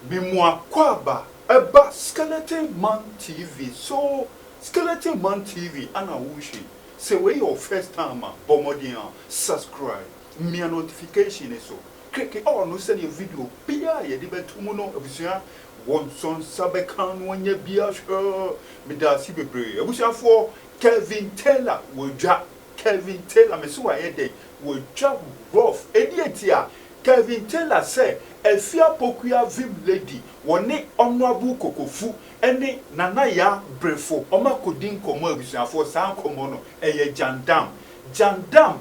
Bimwa kwaba eba Skeleton Man TV. So Skeleton Man TV ana wushi. Say we your first time bomodian subscribe. Me a notification so. Click on no send your video. Bia ye dibe tumuno abusua one son sabekan wanye bia sure. Me da si bebre. Abusua for Kevin Taylor will drop. Kevin Taylor me so ayede will drop rough. Edietia Kevin Taylor say Afia Pokuaa Vimlady wone Honorable Kokofu ene nana Yaa Brefo oma kodin komo abusuafo san komo no eye jandam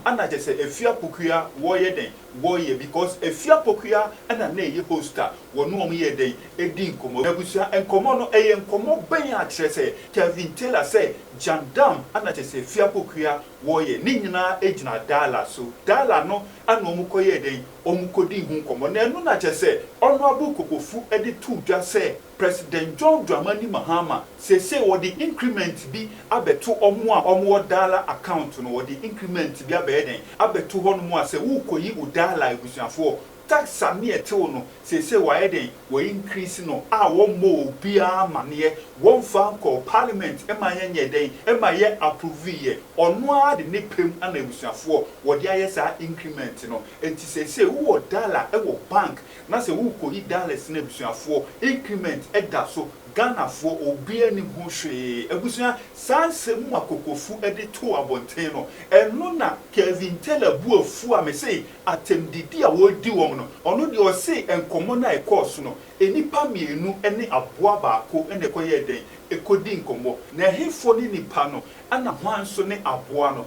ana je say Afia Pokuaa woye den woye because Afia Pokuaa ana na eye hoster wono omo ye den edin komo abusua enkomo no eye enkomo ben a kire say Kevin Taylor say jandam ana je say Afia Pokuaa woye ni nyina ejina dala so dala no ana omo koye den omo kodin hu komo na enu na je say Honorable Kokofu edi tu dwa say President John Dramani Mahama say what the increment be abeto omo a omo dala account no what the increment be abeden abeto hono mo say wo koyi udala ebusuafo tax ami etewo no say why den we increase no a wo mo bia mane won fa ko parliament e ma yenye den e ma ye approve ye ono a de ne pem ana ebusuafo wo de aye sa increment no enti say wo dollar e wo bank na say wo koyi dollars na ebusuafo increment e da so Ghana for obi ani ho hwe abusua sansem Kokofu edi to abonten no eno na Kevin Taylor bu afu a me say atemdidi a wodi won no ono de o say enkomo na course no enipa mienu ene aboa baako ene koye den ekodi nkomo na hefo ni nipa no ana hwanso ne aboa no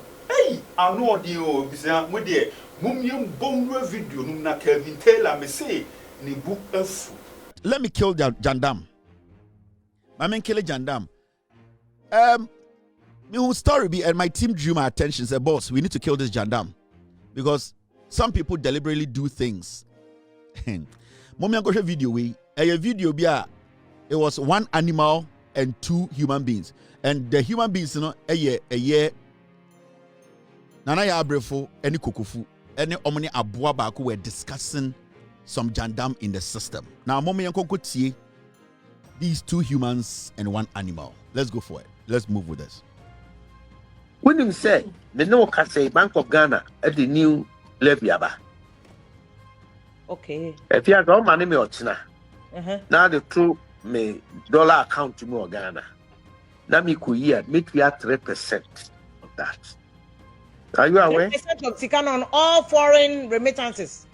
ano odi o bisa mo de mumyem bonwe video no na Kevin Taylor me say ni bu afu. Let me kill Jandam. My man kill Jandam. Me whole story be and my team drew my attention. Said, boss, we need to kill this Jandam because some people deliberately do things. Mommy, I got a video. A video be it was one animal and two human beings, and the human beings, you know, a year. Nana Yaa Brefo and Kokofu and Omni Abua Baku were discussing some Jandam in the system. Now, mommy, I could see these two humans and one animal. Let's go for it. Let's move with this. When you say the no say Bank of Ghana at the new levy aba. Okay. If you are don't money me ochina. Now the true me dollar account to me Ghana. Now me could year make we at 3% of that. Are you aware? 3% of Tikan on all foreign remittances.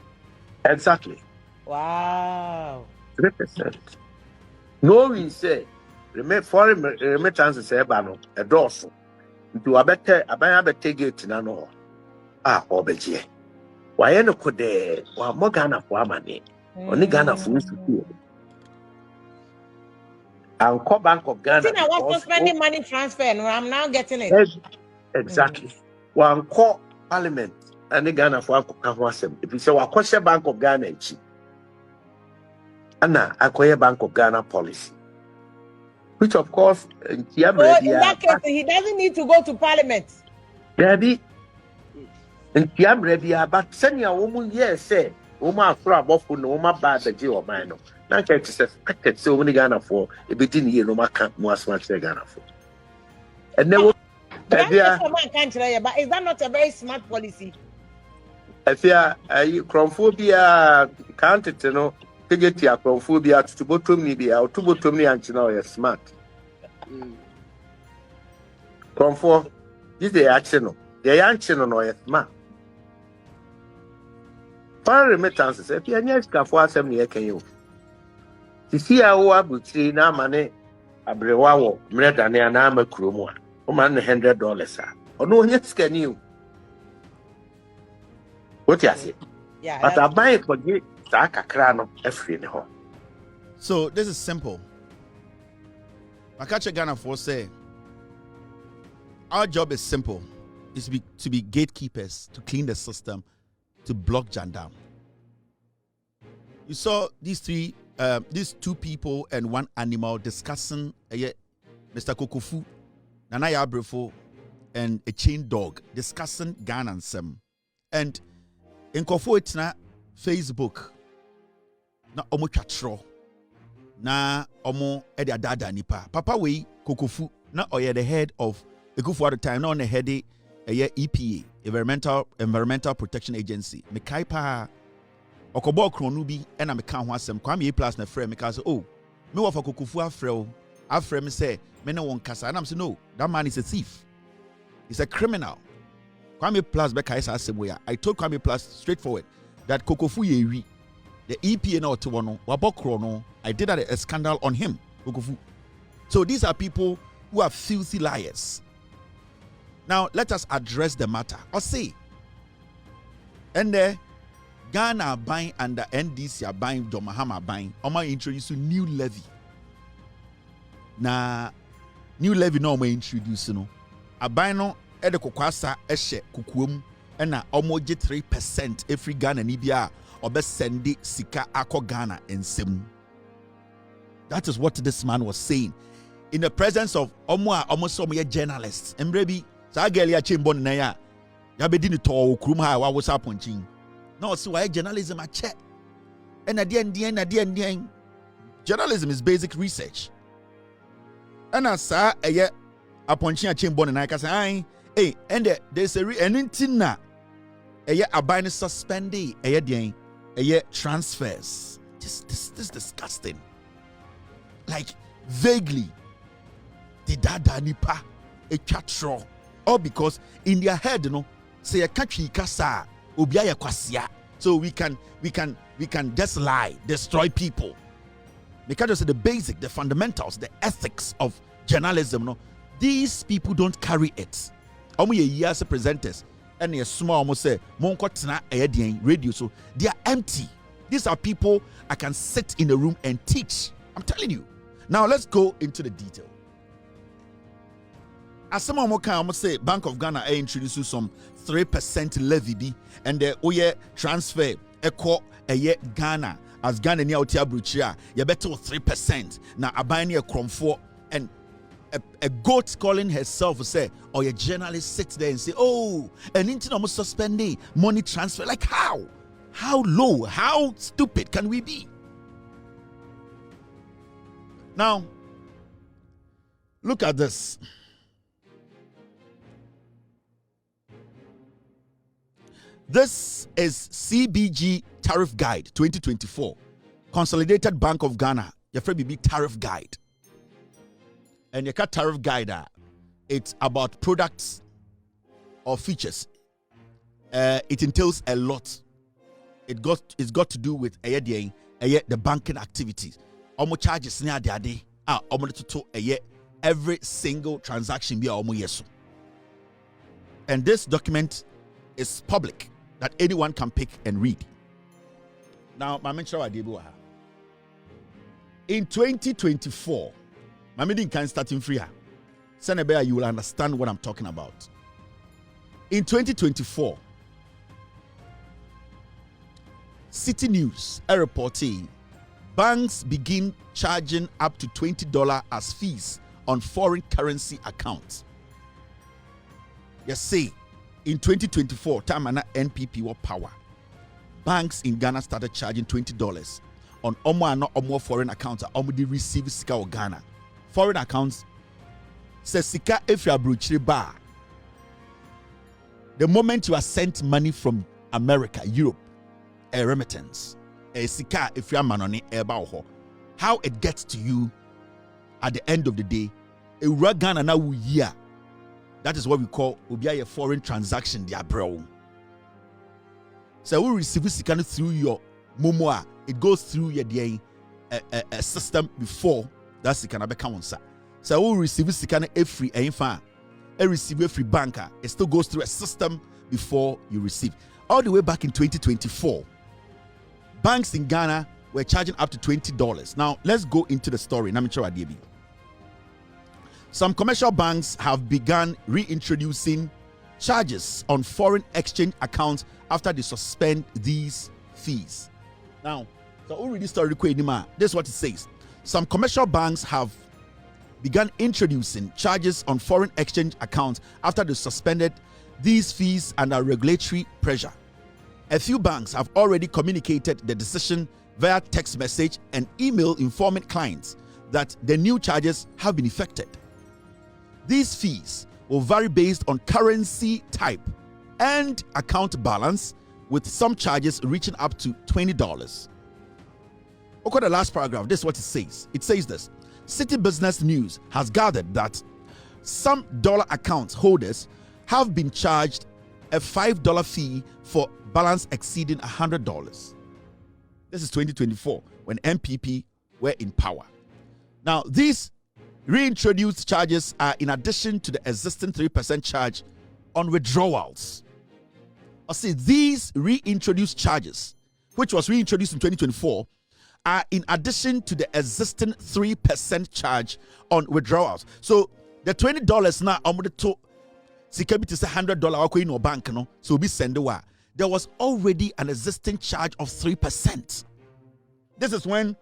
Exactly. Wow. 3%. No, we say foreign remittances a dorsal. Do a better gate na no. Obeje. Why no could there? Wa mo Ghana for money. Only Ghana for you. I'll call Bank of Ghana. I was spending money transfer, and I'm now getting it. Exactly. One call Parliament and the Ghana for Kokofu. If you say wa kwese Bank of Ghana chi. Anna, acquire Bank of Ghana policy. Which of course in that case, he doesn't need to go to Parliament. Debbie, in Kiamredia, but send your woman, yes, say, Oma for a buffalo, no ma bad the Jew of mine. Now, catch suspected so many Ghana for a bit in here, no ma can't most much Ghana for. And there was but is that not a very smart policy? Afia, chromophobia counted to know. Get your chromophobia to bottom me or to bottom me and you know you're smart. Chromophobia is the action. The action on your smart. Foreign remittances, if you're near Scaffold, 7 years can you? To see how I would say now money, a brewawo, Mredane and I'm a crewman, $100. Or no, yes, can you? What you say? Yeah, but I buy it for you. So this is simple. Makache Ghana for say our job is simple. It's to be gatekeepers, to clean the system, to block Jandam. You saw these two people and one animal discussing Mr. Kokofu, Nana Yaa Brefo, and a chain dog discussing Ghana and Sem. And in Kofu it's na Facebook. Na omo twatro na omo e de adada nipa papa we Kokofu na oye the head of Kokofu at the time na on the head EPA Environmental Protection Agency me kai pa okobo kronu bi e na me ka ho asem Kwame plus na frɛ me ka say oh me wo for Kokofu afrɛ me say me ne won kasa and I'm say no, that man is a thief, he's a criminal. Kwame plus be kai sa asem we I told Kwame plus straightforward that Kokofu yewi the EPA na oto no wabokro no I did a scandal on him Kokofu. So these are people who are filthy liars. Now let us address the matter. Or say, and there Ghana buying under NDC are buying Domahama buying. Oma introduce a new levy. Na new levy no ma introduce no. A buy no ede kokwasa eshe kukuom and na almost 3% every Ghana nibia obe sendi sika ako Ghana ensem. That is what this man was saying in the presence of almost some journalists. Embrebi sa girl ya chimbo na ya bedi ni to okrum ha wa wosa ponchin. No, so why journalism a check. And at the end, journalism is basic research. And as sa a ponchin a chimbo na ka say hey, and there's anything na a buying suspended transfers. This disgusting. Like vaguely the dada nipa a chatro, or because in their head say a country kasa obiya kwasia, so we can just lie, destroy people. Because just the basic, the fundamentals, the ethics of journalism, these people don't carry it. Omo ye years presenters and a small almost say monkotna radio, so they are empty. These are people I can sit in the room and teach. I'm telling you. Now let's go into the detail. As some more can almost say Bank of Ghana introduced some 3% levy and the oye transfer echo Ghana as Ghana near Otia Bruchia, you better 3%. Now a buying a cromfo and a goat calling herself say, or a journalist sits there and say, oh, an internet almost suspending money transfer. Like how? How low? How stupid can we be? Now, look at this. This is CBG Tariff Guide 2024. Consolidated Bank of Ghana. Your friend BB Tariff Guide. And your Tariff Guide, it's about products or features. It entails a lot. It's got to do with the banking activities. Omo charges near the day. Omo to every single transaction be omo yeso. And this document is public that anyone can pick and read. Now, my mention in 2024, my meeting can start in free. Senebea, you will understand what I'm talking about. In 2024, City News reporting banks begin charging up to $20 as fees on foreign currency accounts. You see, in 2024, time and NPP were power. Banks in Ghana started charging $20 on omo foreign accounts. Omo they receive sika of Ghana. Foreign accounts says sika Afia Pokuaa bar. The moment you are sent money from America, Europe, a remittance, a sika if you are manoni eba. How it gets to you at the end of the day, a Ghana na year. That is what we call a foreign transaction, dear bro. So we receive sika through your momoa. It goes through your a system before that sika na become on sa. So we receive sika every receive every banker. It still goes through a system before you receive. All the way back in 2024, banks in Ghana were charging up to $20. Now let's go into the story. Some commercial banks have begun reintroducing charges on foreign exchange accounts after they suspend these fees. Now, so who read this story? This is what it says. Some commercial banks have begun introducing charges on foreign exchange accounts after they suspended these fees under regulatory pressure. A few banks have already communicated the decision via text message and email informing clients that the new charges have been effected. These fees will vary based on currency type and account balance, with some charges reaching up to $20. Look at the last paragraph. This is what it says. It says this: City Business News has gathered that some dollar account holders have been charged a $5 fee for balance exceeding $100. This is 2024 when MPP were in power. Now, these reintroduced charges are in addition to the existing 3% charge on withdrawals. I see these reintroduced charges, which was reintroduced in 2024, are in addition to the existing 3% charge on withdrawals. So the $20 now, I'm going to security is $100 in bank, no, so we send the there was already an existing charge of 3%. This is when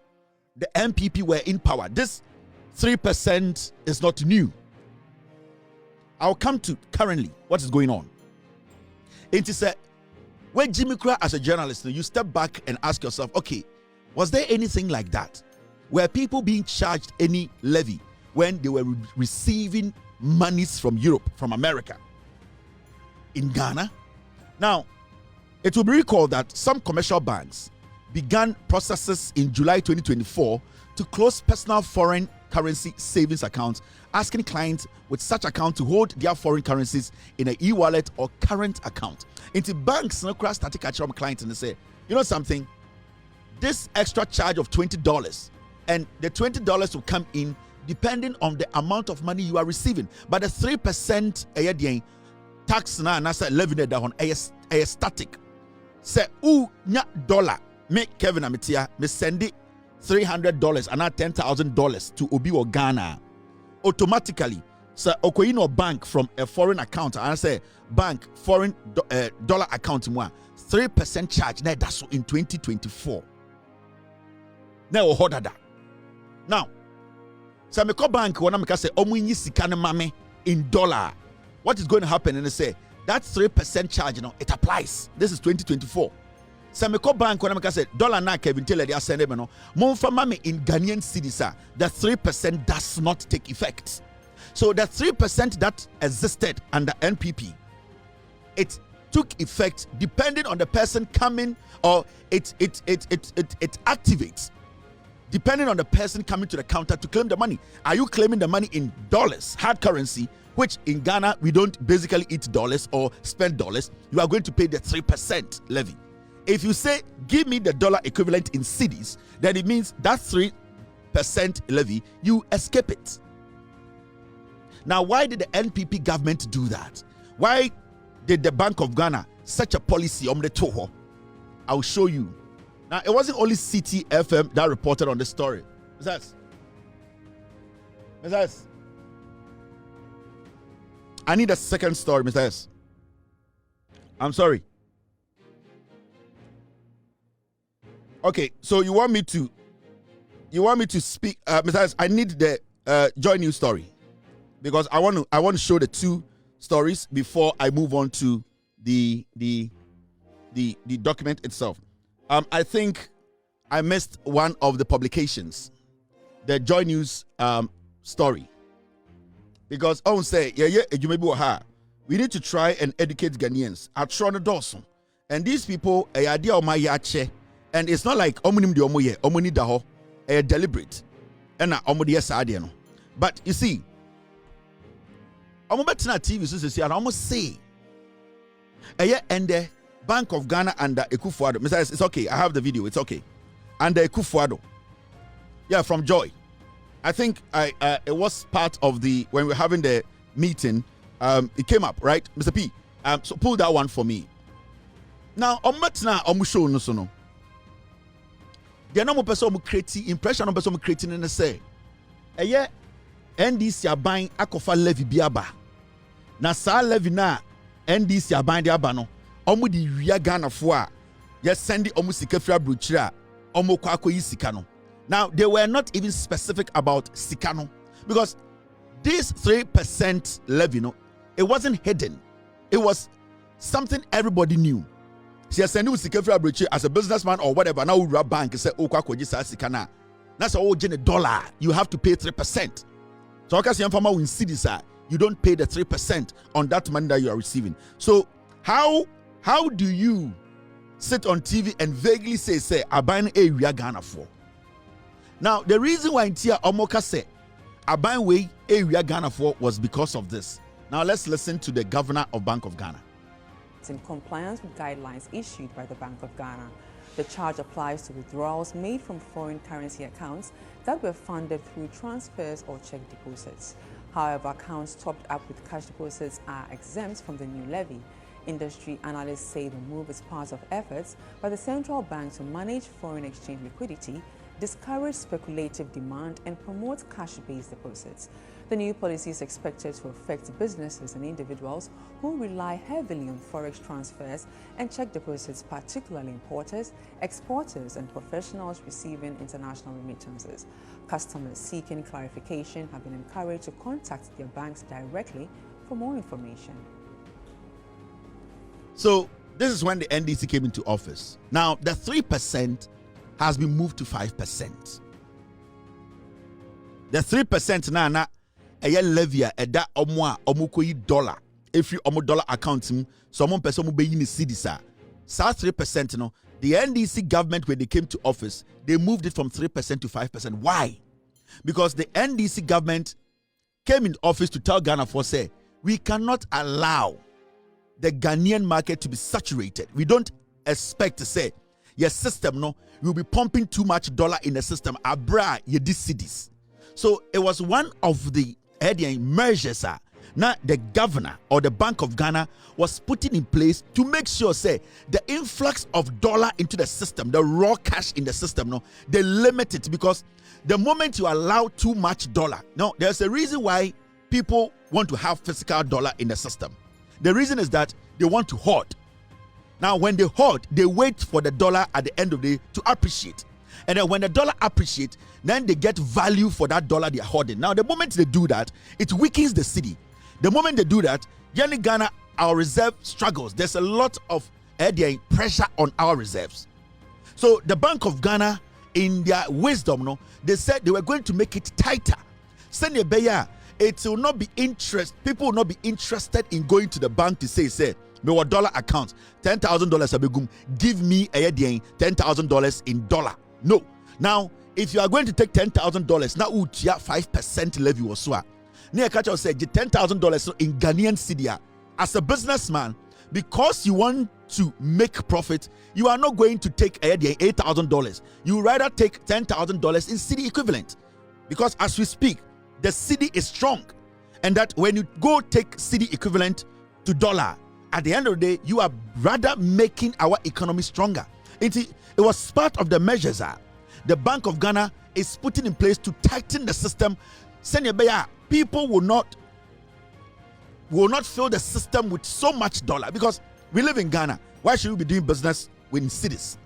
the MPP were in power. This 3% is not new. I'll come to currently what is going on. It is when Jimmy Cra, as a journalist, you step back and ask yourself, okay, was there anything like that? Were people being charged any levy when they were receiving monies from Europe, from America, in Ghana? Now, it will be recalled that some commercial banks began processes in July 2024 to close personal foreign currency savings accounts, asking clients with such account to hold their foreign currencies in an e-wallet or current account. Into banks, no crash started catching up clients and they say, you know something, this extra charge of $20 and the $20 will come in depending on the amount of money you are receiving. But the 3% tax na nasa levy down a static. Say nya dollar me Kevin Amitia me send it $300 and not $10,000 to Obi or Ghana. Automatically, so Okoino bank from a foreign account, and I say bank foreign dollar account more 3% charge. Now that's in 2024. Now hold that. Now, so me call bank when I say omunyi sikane mame in dollar. What is going to happen? And they say that 3% charge, you know, it applies. This is 2024. So me call bank when I say dollar na Kevin Taylor they are sending me no. Mon for mame in Ghanaian cedis, the 3% does not take effect. So the 3% that existed under NPP, it took effect depending on the person coming, or it activates depending on the person coming to the counter to claim the money. Are you claiming the money in dollars, hard currency, which in Ghana we don't basically eat dollars or spend dollars? You are going to pay the 3% levy. If you say give me the dollar equivalent in cedis, then it means that 3% levy, you escape it. Now, why did the NPP government do that? Why did the Bank of Ghana such a policy on the Toho? I'll show you. Now, it wasn't only City FM that reported on this story. Mrs. I need a second story, Mrs. I'm sorry. Okay, so you want me to speak, Mrs. I need the Joy News story, because I want to show the two stories before I move on to the document itself. I think I missed one of the publications, the Joy News story, because I won't say we need to try and educate Ghanaians at Toronto Dawson, and these people idea of my yache, and it's not like omunim de omoye omuni daho deliberate and omudi yes no. But you see, omobetina TV so say and almost say and the Bank of Ghana under Ekufuado. Mr. It's okay. I have the video. It's okay. Under Ekufuado. Yeah, from Joy. I think it was part of the when we're having the meeting. It came up, right, Mr. P. So pull that one for me. Now, omobetina omusho no so no. The normal person who create impression on person who creating in the say, NDC are buying akofa levy biaba. Na sa levy na NDC are buying the abano. Omu di wia Ghana foa. Just send the omu sikafra bruchira. Omu kwako yi sikano. Now they were not even specific about sikano, because this 3% levy, no, it wasn't hidden. It was something everybody knew. Si send you sika free abrochi as a businessman or whatever, now we bank say okwa koji sa sika na. That's all $1, you have to pay 3%. So okay, si farmer win cedis, you don't pay the 3% on that money that you are receiving. So how do you sit on TV and vaguely say aban area Ghana for? Now the reason why Ntia Omoka say aban way area Ghana for was because of this. Now let's listen to the governor of Bank of Ghana. In compliance with guidelines issued by the Bank of Ghana, the charge applies to withdrawals made from foreign currency accounts that were funded through transfers or check deposits. However, accounts topped up with cash deposits are exempt from the new levy. Industry analysts say the move is part of efforts by the central bank to manage foreign exchange liquidity, discourage speculative demand, and promote cash-based deposits. The new policy is expected to affect businesses and individuals who rely heavily on forex transfers and check deposits, particularly importers, exporters, and professionals receiving international remittances. Customers seeking clarification have been encouraged to contact their banks directly for more information. So this is when the NDC came into office. Now the 3% has been moved to 5%. The 3% na eye levy eda omo a omo koyi dollar if you omo dollar account him so omo person omo be yin cedis sa 3% no the NDC government when they came to office they moved it from 3% to 5%. Why? Because the NDC government came in office to tell Ghana for say we cannot allow the Ghanaian market to be saturated. We don't expect to say your system no will be pumping too much dollar in the system abra ye dis cedis. So it was one of the measures now the governor or the Bank of Ghana was putting in place to make sure say the influx of dollar into the system, the raw cash in the system, no, they limit it, because the moment you allow too much dollar, no, there's a reason why people want to have physical dollar in the system. The reason is that they want to hoard. Now when they hoard, they wait for the dollar at the end of the day to appreciate. And then when the dollar appreciates, then they get value for that dollar they are hoarding. Now, the moment they do that, it weakens the city. The moment they do that, Ghana, our reserve struggles. There's a lot of pressure on our reserves. So the Bank of Ghana, in their wisdom, no, they said they were going to make it tighter. It will not be people will not be interested in going to the bank to say, no dollar account, $10,000 give me a $10,000 in dollar. No. Now, if you are going to take $10,000, now 5% levy or so. Near catcher said $10,000 in Ghanaian cedi. As a businessman, because you want to make profit, you are not going to take $8,000. You rather take $10,000 in cedi equivalent, because as we speak, the cedi is strong, and that when you go take cedi equivalent to dollar, at the end of the day, you are rather making our economy stronger. It was part of the measures the Bank of Ghana is putting in place to tighten the system. People will not fill the system with so much dollar, because we live in Ghana. Why should we be doing business with cities?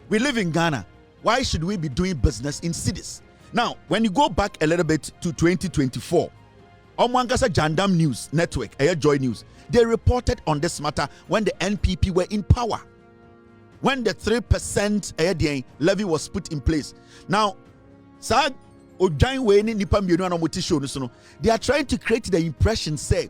We live in Ghana. Why should we be doing business in cities? Now, when you go back a little bit to 2024, Omwangasa Jandam News Network, Joy News, they reported on this matter when the NPP were in power, when the 3% levy was put in place. Now, they are trying to create the impression, say,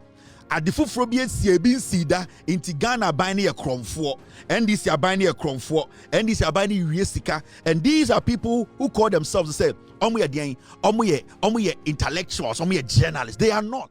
at the Fufrobian CAB Sida, inti Ghana buying a crom for, and this are buying a crom for, and this are buying Riesika, and these are people who call themselves, say, omuye intellectuals, omuye journalists. They are not.